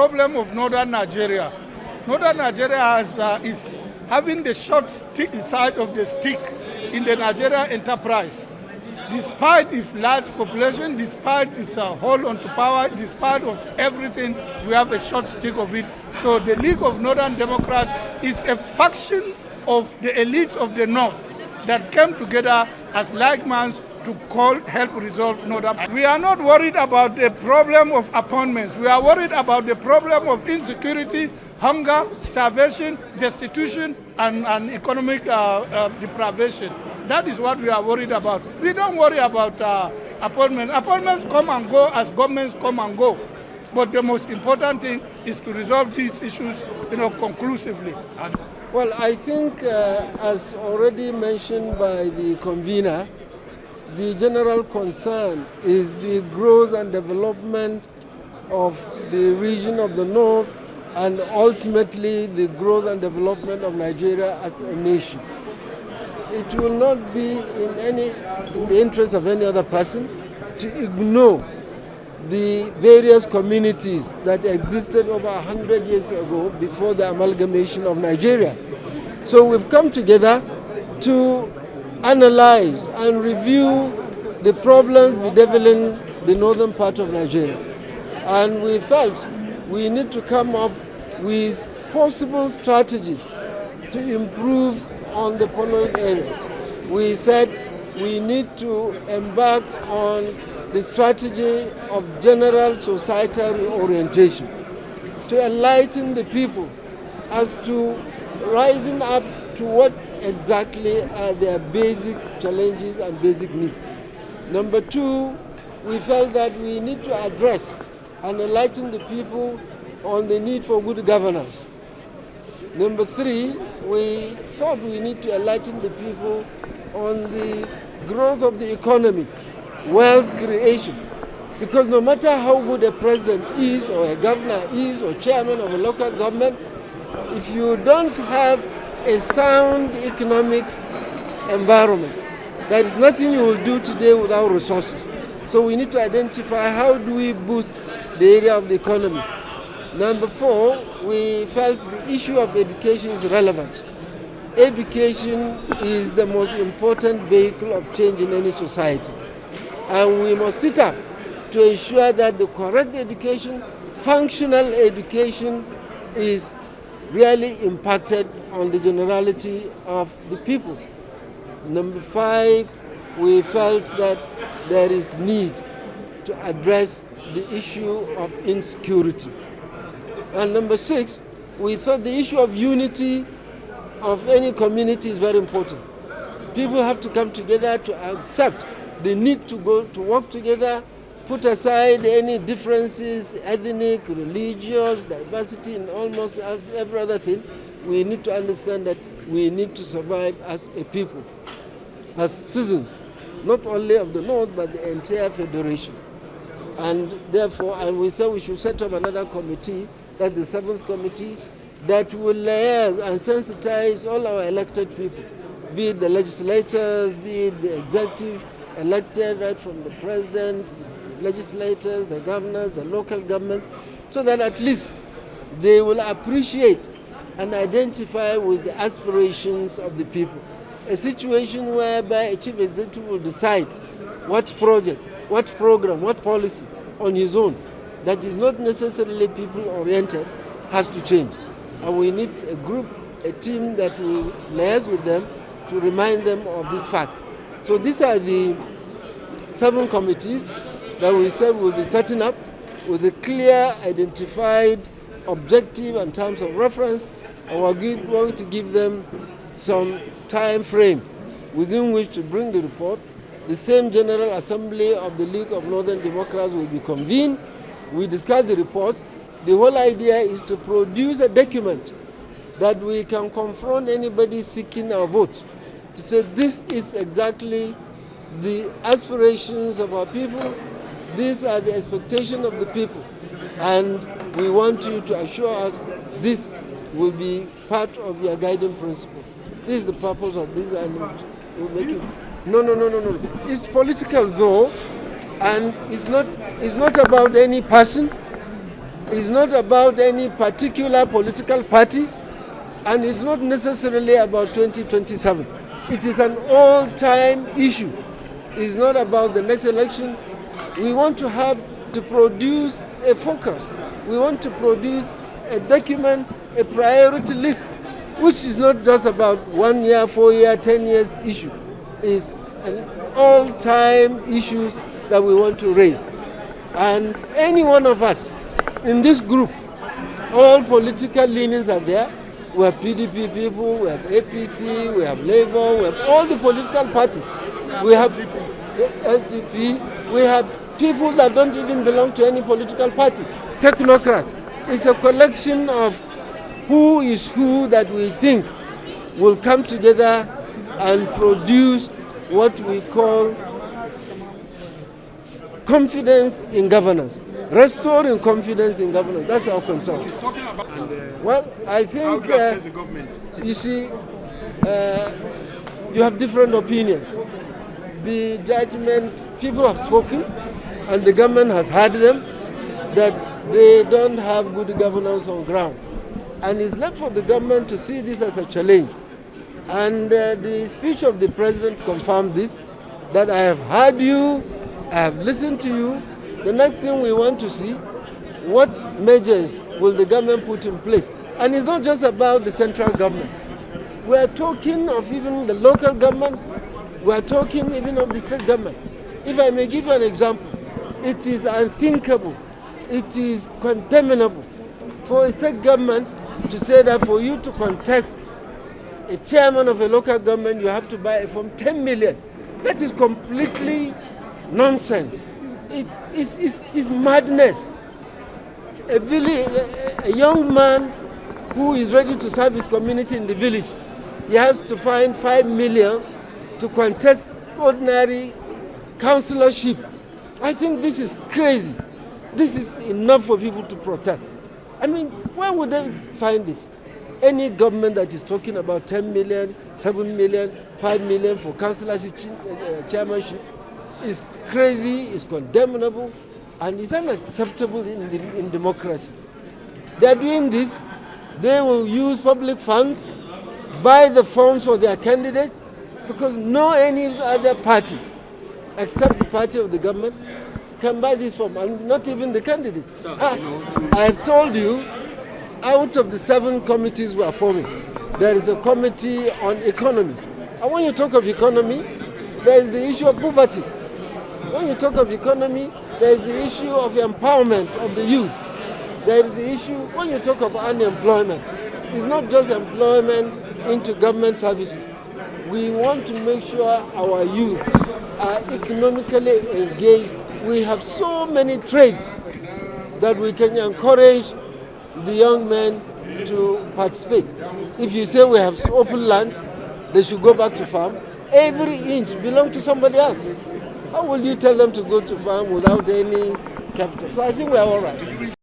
problem of northern Nigeria. Northern Nigeria is having the short side of the stick in the Nigerian enterprise. Despite its large population, despite its hold on to power, despite of everything, we have a short stick of it. So the League of Northern Democrats is a faction of the elites of the North that came together as like minds to help resolve Northern. We are not worried about the problem of appointments. We are worried about the problem of insecurity, hunger, starvation, destitution, and economic deprivation. That is what we are worried about. We don't worry about appointments. Appointments come and go as governments come and go. But the most important thing is to resolve these issues, conclusively. Well, I think, as already mentioned by the convener, the general concern is the growth and development of the region of the North and ultimately the growth and development of Nigeria as a nation. It will not be in the interest of any other person to ignore the various communities that existed over 100 years ago before the amalgamation of Nigeria. So we've come together to analyze and review the problems bedeviling the northern part of Nigeria. And we felt we need to come up with possible strategies to improve on the following areas. We said we need to embark on the strategy of general societal orientation to enlighten the people as to rising up to what exactly are their basic challenges and basic needs. Number two, we felt that we need to address and enlighten the people on the need for good governance. Number three, we thought we need to enlighten the people on the growth of the economy, wealth creation. Because no matter how good a president is, or a governor is, or chairman of a local government, if you don't have a sound economic environment, there is nothing you will do today without resources. So we need to identify how do we boost the area of the economy. Number four, we felt the issue of education is relevant. Education is the most important vehicle of change in any society. And we must sit up to ensure that the correct education, functional education, is really impacted on the generality of the people. Number five, we felt that there is need to address the issue of insecurity. And number six, we thought the issue of unity of any community is very important. People have to come together to accept the need to work together, put aside any differences, ethnic, religious, diversity, and almost every other thing. We need to understand that we need to survive as a people, as citizens, not only of the North, but the entire federation. And therefore, we said we should set up another committee, that's the seventh committee, that will liaise and sensitize all our elected people, be it the legislators, be it the executive, elected right from the president, the legislators, the governors, the local government, so that at least they will appreciate and identify with the aspirations of the people. A situation whereby a chief executive will decide what project, what program, what policy on his own that is not necessarily people-oriented has to change. And we need a group, a team that will liaise with them to remind them of this fact. So these are the 7 committees that we said will be setting up with a clear, identified objective and terms of reference, and we're going to give them some time frame within which to bring the report. The same General Assembly of the League of Northern Democrats will be convened. We discuss the report. The whole idea is to produce a document that we can confront anybody seeking our vote, to say this is exactly the aspirations of our people, these are the expectations of the people, and we want you to assure us this will be part of your guiding principle. This is the purpose of this, and we'll make it. No. It's political though, and it's not about any person. It's not about any particular political party, and it's not necessarily about 2027. It is an all-time issue. It's not about the next election. We want to produce a focus. We want to produce a document, a priority list, which is not just about 1 year, 4 year, 10 years issue. It's an all-time issues that we want to raise. And any one of us in this group, all political leanings are there. We have PDP people, we have APC, we have Labour, we have all the political parties. We have the SDP, we have people that don't even belong to any political party, technocrats. It's a collection of who is who that we think will come together and produce what we call confidence in governance, restoring confidence in governance. That's our concern. Well, I think, you see, you have different opinions. The judgment, people have spoken, and the government has heard them, that they don't have good governance on ground. And it's left for the government to see this as a challenge. And the speech of the president confirmed this, that I have heard you, I have listened to you. The next thing we want to see, what measures will the government put in place? And it's not just about the central government. We are talking of even the local government. We are talking even of the state government. If I may give you an example, it is unthinkable, it is condemnable for a state government to say that for you to contest a chairman of a local government, you have to buy a form 10 million. That is completely nonsense. It's madness. A young man who is ready to serve his community in the village, he has to find 5 million to contest ordinary councillorship. I think this is crazy. This is enough for people to protest. I mean, where would they find this? Any government that is talking about 10 million, 7 million, 5 million for councillorship, chairmanship is crazy, is condemnable, and is unacceptable in democracy. They are doing this. They will use public funds, buy the forms for their candidates, because no any other party, except the party of the government, can buy this form, and not even the candidates. I have told you, out of the 7 committees we are forming, there is a committee on economy. And when you talk of economy, there is the issue of poverty. When you talk of economy, there is the issue of empowerment of the youth. There is the issue, when you talk of unemployment, it's not just employment into government services. We want to make sure our youth are economically engaged. We have so many trades that we can encourage the young men to participate. If you say we have open land, they should go back to farm. Every inch belongs to somebody else. How will you tell them to go to farm without any capital? So I think we are all right.